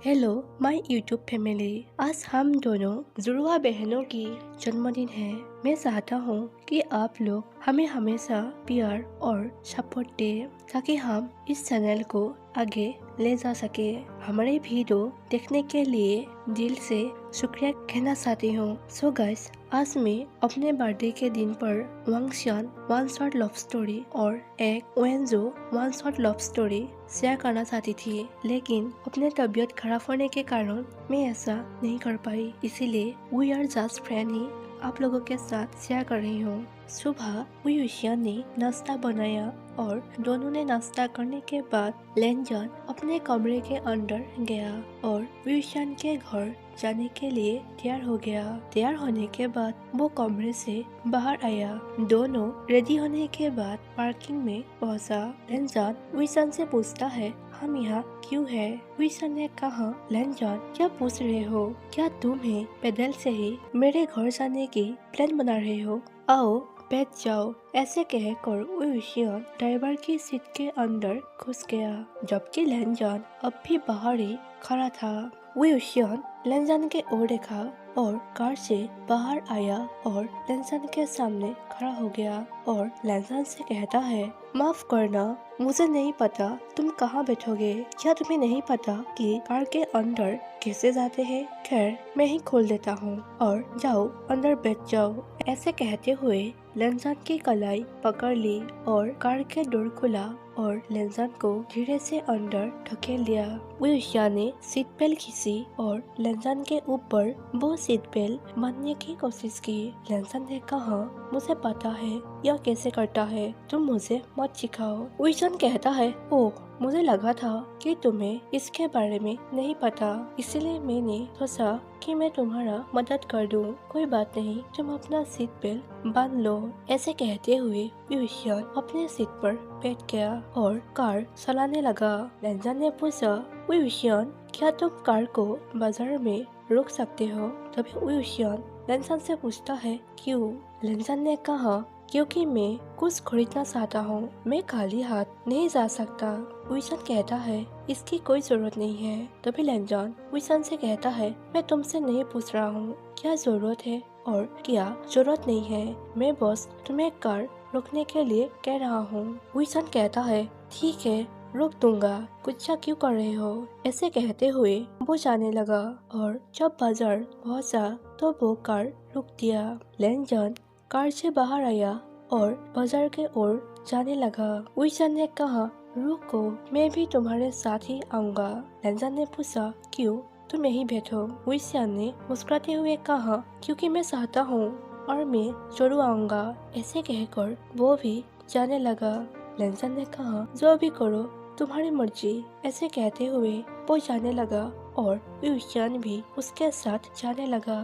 Hello my YouTube family. आज हम दोनों जुड़वा बहनों की जन्मदिन है। मैं चाहता हूँ कि आप लोग हमें हमेशा प्यार और सपोर्ट दे ताकि हम इस चैनल को आगे ले जा सके। हमारे वीडियो देखने के लिए दिल से शुक्रिया कहना चाहती हूँ। सो गाइस, आज मैं अपने बर्थडे के दिन पर वांगशियान वन शॉट लव स्टोरी और एक वेंजो one shot love story share करना चाहती थी, लेकिन अपने तबीयत खराब होने के कारण मैं ऐसा नहीं कर पाई। इसीलिए वी आर जस्ट फ्रेंड ही आप लोगों के साथ शेयर कर रही हूँ। सुबह वियुशियान ने नाश्ता बनाया और दोनों ने नाश्ता करने के बाद लेनजन अपने कमरे के अंदर गया और वियुशियान के घर जाने के लिए तैयार हो गया। तैयार होने के बाद वो कमरे से बाहर आया। दोनों रेडी होने के बाद पार्किंग में पहुंचा। लेनजन वियुशियान से पूछता है, हम यहाँ क्यों है? वियुशियान ने कहा, लेनजन क्या पूछ रहे हो? क्या तुम्हें पैदल से ही मेरे घर जाने की प्लान बना रहे हो? आओ बैठ जाओ। ऐसे कहकर वियुशियान ड्राइवर की सीट के अंदर घुस गया, जबकि लेनजन अब भी बाहर ही खड़ा था। वियुशियान लेनजन के ओर देखा और कार से बाहर आया और लेनजन के सामने खड़ा हो गया और लेनजन से कहता है, माफ करना, मुझे नहीं पता तुम कहाँ बैठोगे। क्या तुम्हें नहीं पता कि कार के अंदर कैसे जाते हैं? खैर, मैं ही खोल देता हूँ और जाओ अंदर बैठ जाओ। ऐसे कहते हुए लेनजन की कलाई पकड़ ली और कार के डोर खुला और लेनजन को धीरे से अंदर ढकेल दिया। वियुशियान ने सीट बेल्ट खींची और लेनजन के ऊपर वो सीट बेल्ट बांधने की कोशिश की। लेनजन ने कहा, मुझे पता है यह कैसे करता है, तुम मुझे मत सिखाओ। वियुशियान कहता है, ओह, मुझे लगा था कि तुम्हें इसके बारे में नहीं पता, इसलिए मैंने सोचा कि मैं तुम्हारा मदद कर दूं। कोई बात नहीं, तुम अपना सीट बेल्ट बांध लो। ऐसे कहते हुए वियुशियान अपने सीट पर बैठ गया और कार चलाने लगा। लेनजन ने पूछा, वियुशियान क्या तुम कार को बाजार में रोक सकते हो? तभी वियुशियान लेनजन से पूछता है, क्यों? लेनजन ने कहा, क्योंकि मैं कुछ खरीदना चाहता हूँ, मैं खाली हाथ नहीं जा सकता। वियुशियान कहता है, इसकी कोई जरूरत नहीं है। तभी लेनजन वियुशियान से कहता है, मैं तुमसे नहीं पूछ रहा हूँ क्या जरूरत है और क्या जरूरत नहीं है, मैं बस तुम्हें कार रोकने के लिए कह रहा हूँ। वियुशियान कहता है, ठीक है, रोक दूंगा, गुस्सा क्यों कर रहे हो? ऐसे कहते हुए वो जाने लगा और जब बाजार पहुंचा तो वो कार रुक दिया। लेनजन कार से बाहर आया और बाजार के ओर जाने लगा। वियुशियान ने कहा, रुको, मैं भी तुम्हारे साथ ही आऊंगा। लेनजन ने पूछा, क्यों? तुम यहीं बैठो। वियुशियान ने मुस्कुराते हुए कहा, क्योंकि मैं चाहता हूँ और मैं जरूर आऊंगा। ऐसे कहकर वो भी जाने लगा। लेनजन ने कहा, जो भी करो तुम्हारी मर्जी। ऐसे कहते हुए वो जाने लगा और वियुशियान भी उसके साथ जाने लगा।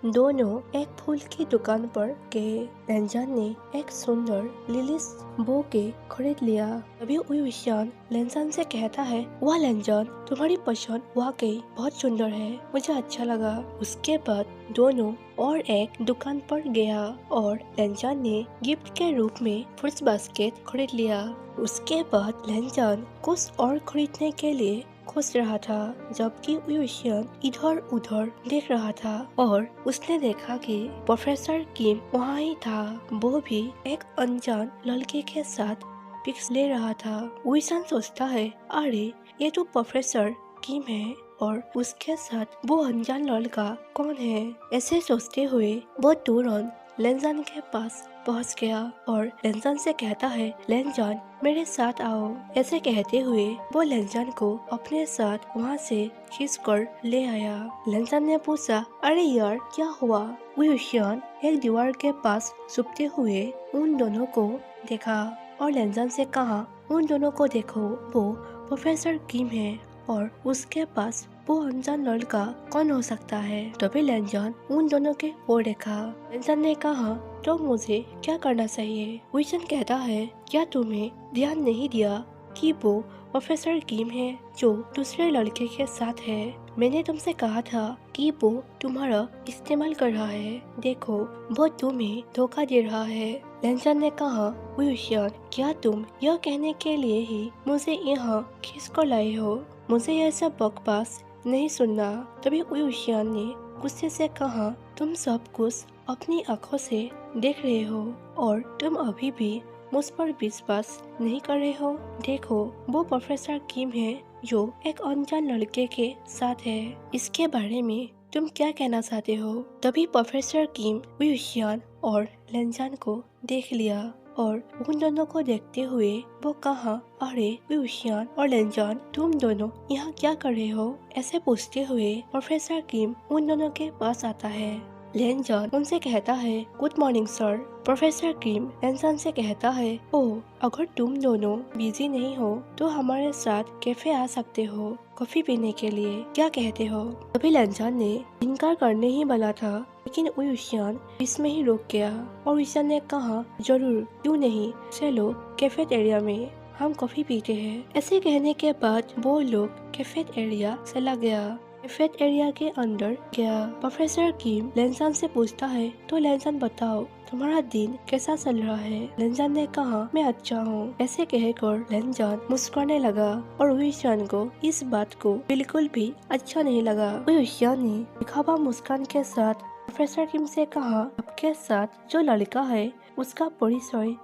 दोनों एक फूल की दुकान पर गए। लेनजन ने एक सुंदर लिलीज बोके खरीद लिया। तभी वियुशियान लेनजन से कहता है, वाह लेनजन, तुम्हारी पसंद वाकई बहुत सुंदर है, मुझे अच्छा लगा। उसके बाद दोनों और एक दुकान पर गया और लेनजन ने गिफ्ट के रूप में फ्रूट्स बास्केट खरीद लिया। उसके बाद लेनजन कुछ और खरीदने के लिए खोज रहा था, जबकि वियुशियान इधर उधर देख रहा था और उसने देखा कि प्रोफेसर किम वहाँ ही था। वो भी एक अनजान लड़के के साथ पिक्स ले रहा था। वियुशियान सोचता है, अरे ये तो प्रोफेसर किम है और उसके साथ वो अनजान लड़का कौन है? ऐसे सोचते हुए वो तुरंत लेनजन के पास पहुंच गया और लेनजन से कहता है, लेनजन मेरे साथ आओ। ऐसे कहते हुए वो लेनजन को अपने साथ वहाँ से खींच कर ले आया। लेनजन ने पूछा, अरे यार क्या हुआ? वियुशियान एक दीवार के पास छुपते हुए उन दोनों को देखा और लेनजन से कहा, उन दोनों को देखो, वो प्रोफेसर किम है और उसके पास वो अनजान लड़का कौन हो सकता है? तभी लेनजन उन दोनों के ओर देखा। लेनजन ने कहा, तो मुझे क्या करना चाहिए? वियुशियान कहता है, क्या तुम्हें ध्यान नहीं दिया कि वो प्रोफेसर किम है जो दूसरे लड़के के साथ है? मैंने तुमसे कहा था कि वो तुम्हारा इस्तेमाल कर रहा है, देखो वो तुम्हें धोखा दे रहा है। लेनजन ने कहा, वियुशियान क्या तुम यह कहने के लिए ही मुझे यहाँ खींच कर लाए हो? मुझे यह सब बकवास नहीं सुनना। तभी उयुशियान ने गुस्से से कहा, तुम सब कुछ अपनी आंखों से देख रहे हो और तुम अभी भी मुझ पर विश्वास नहीं कर रहे हो। देखो, वो प्रोफेसर किम है जो एक अनजान लड़के के साथ है। इसके बारे में तुम क्या कहना चाहते हो? तभी प्रोफेसर किम उयुशियान और लेनजान को देख लिया और उन दोनों को देखते हुए वो कहा, अरे उयुशियान और लेनजान, तुम दोनों यहाँ क्या कर रहे हो? ऐसे पूछते हुए प्रोफेसर किम उन दोनों के पास आता है। लेनजान उनसे कहता है, गुड मॉर्निंग सर। प्रोफेसर किम लेनजान से कहता है, ओह, अगर तुम दोनों बिजी नहीं हो तो हमारे साथ कैफे आ सकते हो कॉफी पीने के लिए, क्या कहते हो? तभी लेनजान ने इनकार करने ही वाला था, लेकिन उयुशियान इसमें ही रुक गया और उयुशियान ने कहा, जरूर, क्यों नहीं, चलो कैफेटेरिया में हम कॉफी पीते हैं। ऐसे कहने के बाद वो लोग कैफेटेरिया चला गया। कैफेटेरिया के अंदर गया। प्रोफेसर किम लेनजान से पूछता है, तो लेनजान बताओ, तुम्हारा दिन कैसा चल रहा है? लेनजान ने कहा, मैं अच्छा हूँ। ऐसे कहकर लेनजान मुस्कुराने लगा और उयुशियान को इस बात को बिल्कुल भी अच्छा नहीं लगा। उयुशियान ने दिखावा मुस्कान के साथ प्रोफेसर किम से कहा, आपके साथ जो लड़का है उसका परिचय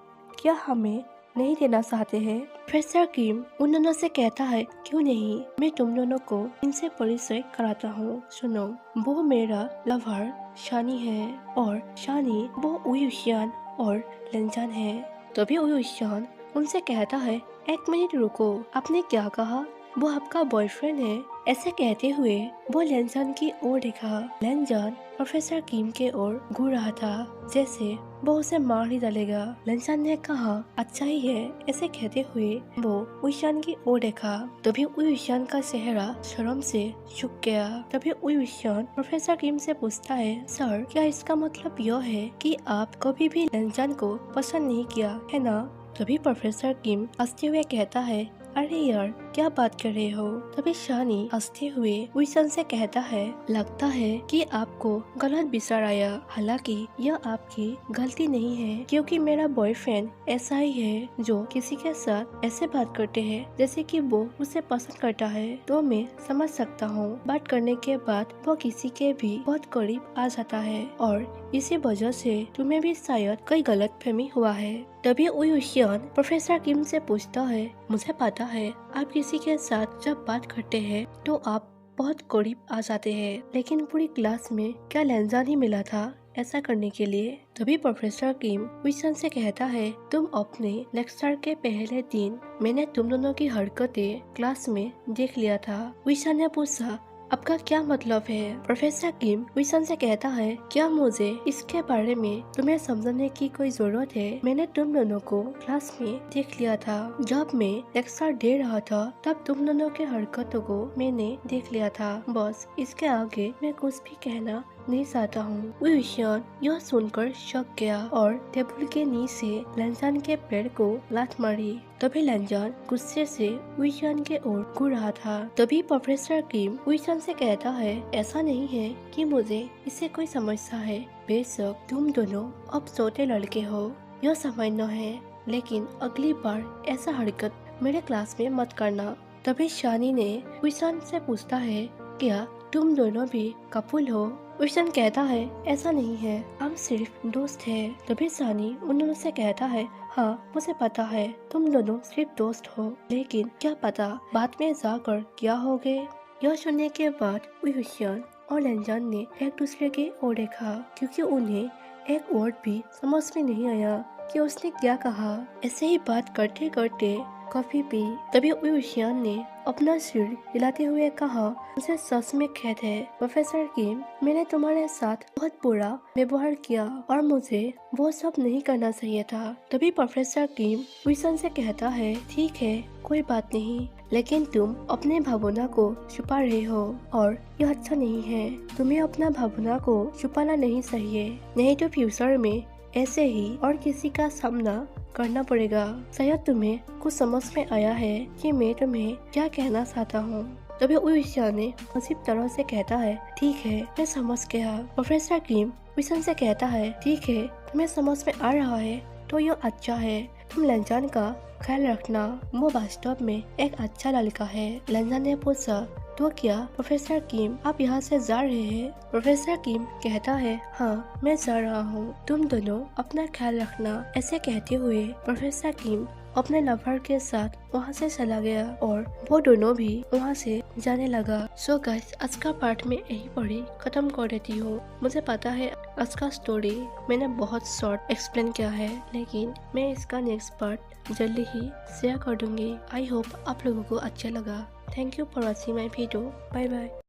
क्या हमें नहीं देना चाहते हैं? प्रोफेसर किम उन दोनों से कहता है, क्यों नहीं, मैं तुम दोनों को इनसे परिचय कराता हूँ। सुनो, वो मेरा लवर शानी है और शानी वो उयुशियान और लेनजान है। तभी उयुशियान उनसे कहता है, एक मिनट रुको, आपने क्या कहा? वो आपका बॉयफ्रेंड है? ऐसे कहते हुए वो लेनजान की ओर देखा। लेनजान प्रोफेसर किम के ओर घूर रहा था, जैसे वो उसे मार ही डालेगा। लेनजान ने कहा, अच्छा ही है। ऐसे कहते हुए वो उयुशियान की ओर देखा। तभी उयुशियान का चेहरा शर्म से झुक गया। तभी उयुशियान प्रोफेसर किम से पूछता है, सर, क्या इसका मतलब यह है कि आप कभी भी लेनजान को पसंद नहीं किया है ना? तभी प्रोफेसर किम हंसते हुए कहता है, अरे यार, क्या बात कर रहे हो? तभी शानी हंसते हुए उयुशियान से कहता है, लगता है कि आपको गलत विचार आया। हालांकि यह आपकी गलती नहीं है, क्योंकि मेरा बॉयफ्रेंड ऐसा ही है जो किसी के साथ ऐसे बात करते हैं जैसे कि वो उसे पसंद करता है। तो मैं समझ सकता हूँ, बात करने के बाद वो किसी के भी बहुत करीब आ जाता है और इसी वजह से तुम्हें भी शायद कोई गलतफहमी हुआ है। तभी उयुशियान प्रोफेसर किम से पूछता है, मुझे पता है आप किसी के साथ जब बात करते हैं तो आप बहुत करीब आ जाते हैं, लेकिन पूरी क्लास में क्या लेनजान ही मिला था ऐसा करने के लिए? तभी प्रोफेसर किम उयुशियान से कहता है, तुम अपने लेक्चर के पहले दिन मैंने तुम दोनों की हरकतें क्लास में देख लिया था। उयुशियान ने पूछा, आपका क्या मतलब है? प्रोफेसर किम उयुशियान से कहता है, क्या मुझे इसके बारे में तुम्हें समझने की कोई जरूरत है? मैंने तुम दोनों को क्लास में देख लिया था। जब मैं लेक्चर दे रहा था तब तुम दोनों के हरकतों को मैंने देख लिया था। बस इसके आगे मैं कुछ भी कहना नहीं चाहता हूँ। उयुशियान यह सुनकर शक गया और टेबल के नीचे लेनजान के पैर को लात मारी। तभी लेनजान गुस्से से उयुशियान के ओर घूर रहा था। तभी प्रोफेसर किम उयुशियान से कहता है, ऐसा नहीं है कि मुझे इससे कोई समस्या है। बेशक तुम दोनों अब छोटे लड़के हो, यह समझना है, लेकिन अगली बार ऐसा हरकत मेरे क्लास में मत करना। तभी शानी ने उयुशियान से पूछता है, क्या तुम दोनों भी कपल हो? उयुशियान कहता है, ऐसा नहीं है, हम सिर्फ दोस्त हैं। तभी शानी उन दोनों से कहता है, हाँ, मुझे पता है तुम दोनों सिर्फ दोस्त हो, लेकिन क्या पता बाद में जाकर क्या होगे। यह सुनने के बाद उयुशियान और लेनजान ने एक दूसरे की ओर देखा, क्योंकि उन्हें एक वर्ड भी समझ में नहीं आया कि उसने क्या कहा। ऐसे ही बात करते करते कॉफी पी। तभी उयुशियान ने अपना सिर हिलाते हुए कहा, मुझे सच में खेद है प्रोफेसर किम, मैंने तुम्हारे साथ बहुत बुरा व्यवहार किया और मुझे वो सब नहीं करना चाहिए था। तभी प्रोफेसर किम उयुशियान से कहता है, ठीक है, कोई बात नहीं, लेकिन तुम अपने भावना को छुपा रहे हो और यह अच्छा नहीं है। तुम्हें अपना भावना को छुपाना नहीं चाहिए, नहीं तो फ्यूचर में ऐसे ही और किसी का सामना करना पड़ेगा। शायद तुम्हें कुछ समझ में आया है कि मैं तुम्हें क्या कहना चाहता हूँ। तभी उयुशियान ने अजीब तरह से कहता है, ठीक है, मैं समझ गया। प्रोफेसर किम उयुशियान से कहता है, ठीक है, तुम्हें समझ में आ रहा है तो यह अच्छा है। तुम लेनजान का ख्याल रखना, वो वास्तव में एक अच्छा लड़का है। लेनजान ने पूछा, तो क्या प्रोफेसर किम आप यहाँ से जा रहे हैं? प्रोफेसर किम कहता है हाँ मैं जा रहा हूँ, तुम दोनों अपना ख्याल रखना। ऐसे कहते हुए प्रोफेसर किम अपने लवर के साथ वहाँ से चला गया और वो दोनों भी वहाँ से जाने लगा। सो गाइस आज का पार्ट में यही पढ़ी खत्म कर देती हूँ। मुझे पता है आज का स्टोरी मैंने बहुत शॉर्ट एक्सप्लेन किया है, लेकिन मैं इसका नेक्स्ट पार्ट जल्दी ही शेयर कर दूंगी। आई होप आप लोगों को अच्छा लगा। Thank you for watching my video. Bye bye.